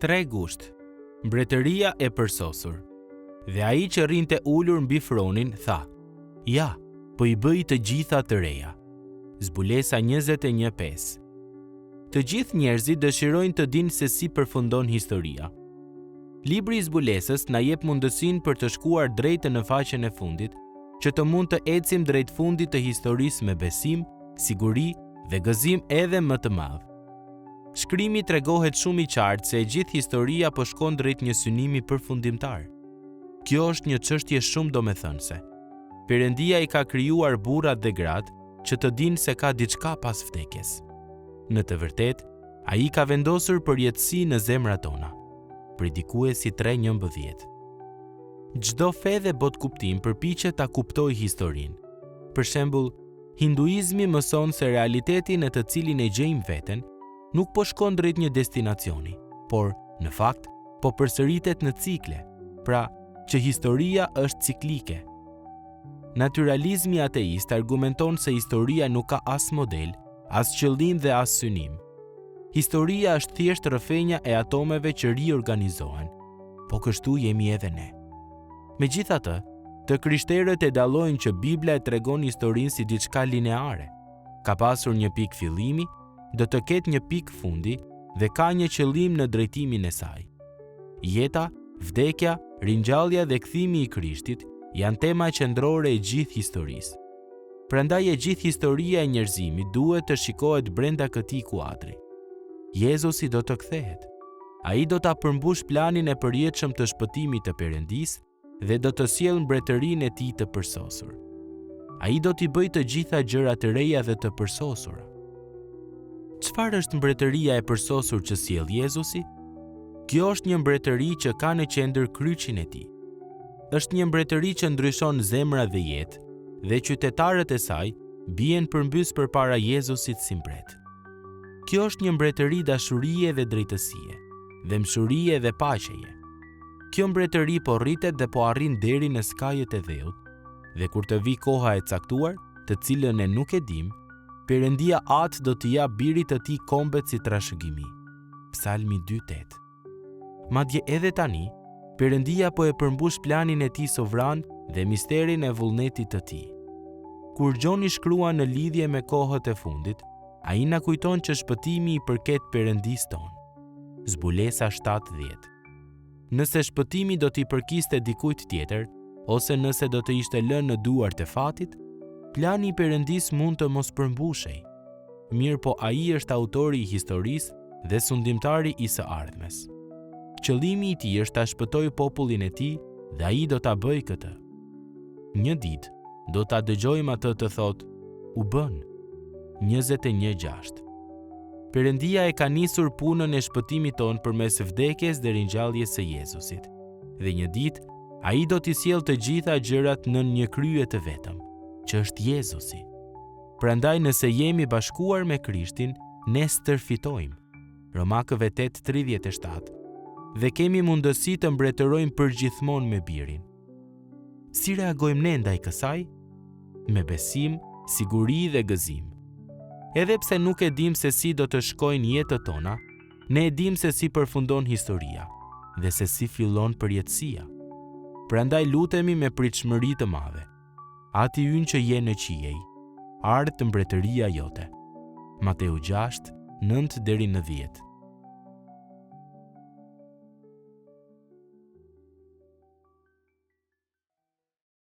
3 gusht, mbretëria e përsosur. Dhe ai që rrinte ulur mbi fronin tha: "Ja, po i bëj të gjitha të reja." Zbulesa 21:5. Të gjithë njerëzit dëshirojnë të dinë se si përfundon historia. Libri i Zbulesës na jep mundësinë për të shkuar drejt në faqen e fundit, që të mund të ecim drejt fundit të historisë me besim, siguri dhe gëzim edhe më të madh. Shkrimi tregohet shumë i qartë se e gjithë historia po shkon drejt një synimi përfundimtar. Kjo është një çështje shumë domethënëse. Perëndia i ka krijuar burrat dhe gratë që të dinë se ka diçka pas vdekjes. Në të vërtetë, ai ka vendosur përjetësi në zemrat tona. Predikuesi 3:11. Çdo fe dhe botkuptim përpiqet ta kuptojë historinë. Për shembull, hinduizmi mëson se realiteti në të cilin e gjejmë veten nuk po shkon drejt një destinacioni, por, në fakt, po përsëritet në cikle, pra që historia është ciklike. Naturalizmi ateist argumenton se historia nuk ka as model, as qëllim dhe as synim. Historia është thjesht rrëfenja e atomeve që riorganizohen, po kështu jemi edhe ne. Megjithatë, të krishterët e dallojnë që Bibla e tregon historinë si diçka lineare. Ka pasur një pikë fillimi, do të ketë një pikë fundi dhe ka një qëllim në drejtimin e saj. Jeta, vdekja, ringjallja dhe kthimi i Krishtit janë tema qendrore e gjithë historisë. Prandaj e gjithë historia e njerëzimit duhet të shikohet brenda këtij kuadri. Jezusi do të kthehet. Ai do ta përmbush planin e përjetshëm të shpëtimit të Perëndisë dhe do të sjellë mbretërinë e tij të përsosur. Ai do t'i bëjë të gjitha gjërat të reja dhe të përsosura. Çfarë është mbretëria e përsosur që sjell Jezusi? Kjo është një mbretëri që ka në qendër kryqin e tij. Është një mbretëri që ndryshon zemra dhe jetë, dhe qytetarët e saj bien përmbys përpara Jezusit si mbret. Kjo është një mbretëri dashurie dhe drejtësie, dhe mshurie dhe paqeje. Kjo mbretëri po rritet dhe po arrin deri në skajet e dheut, dhe kur të vi koha e caktuar, të cilën ne nuk e dim, Perëndia atë do t'i jap birit të tij kombet si trashëgimi. Psalmi 2:8. Madje edhe tani, Perëndia po e përmbush planin e tij sovran dhe misterin e vullnetit të tij. Kur Gjoni shkrua në lidhje me kohët e fundit, ai na kujton që shpëtimi i përket Perëndisë tonë. Zbulesa 7:10. Nëse shpëtimi do t'i përkiste dikujt tjetër, ose nëse do të ishte lënë në duart e fatit, plani i Perëndisë mund të mos përmbushej. Mirë po ai është autori i historisë dhe sundimtari i së ardhmes. Qëllimi i tij është ta shpëtojë popullin e tij dhe ai do ta bëjë këtë. Një ditë do ta dëgjojmë atë të thotë: "U bën." 21:6. Perëndia e ka nisur punën e shpëtimit ton përmes vdekjes dhe ringjalljes së Jezusit. Dhe një ditë ai do t'i sjellë të gjitha gjërat në një krye të vetëm, që është Jezusi. Prandaj nëse jemi bashkuar me Krishtin, ne stërfitojmë. Romakëve 8:37. Dhe kemi mundësi të mbretërojmë përgjithmonë me birin. Si reagojmë ne ndaj kësaj? Me besim, siguri dhe gëzim. Edhe pse nuk e dim se si do të shkojnë jetët tona, ne e dim se si përfundon historia dhe se si fillon përjetësia. Prandaj lutemi me pritshmëri të madhe: Ati ynë që je në qiej, ardh të mbretëria jote. Mateu 6:9-10.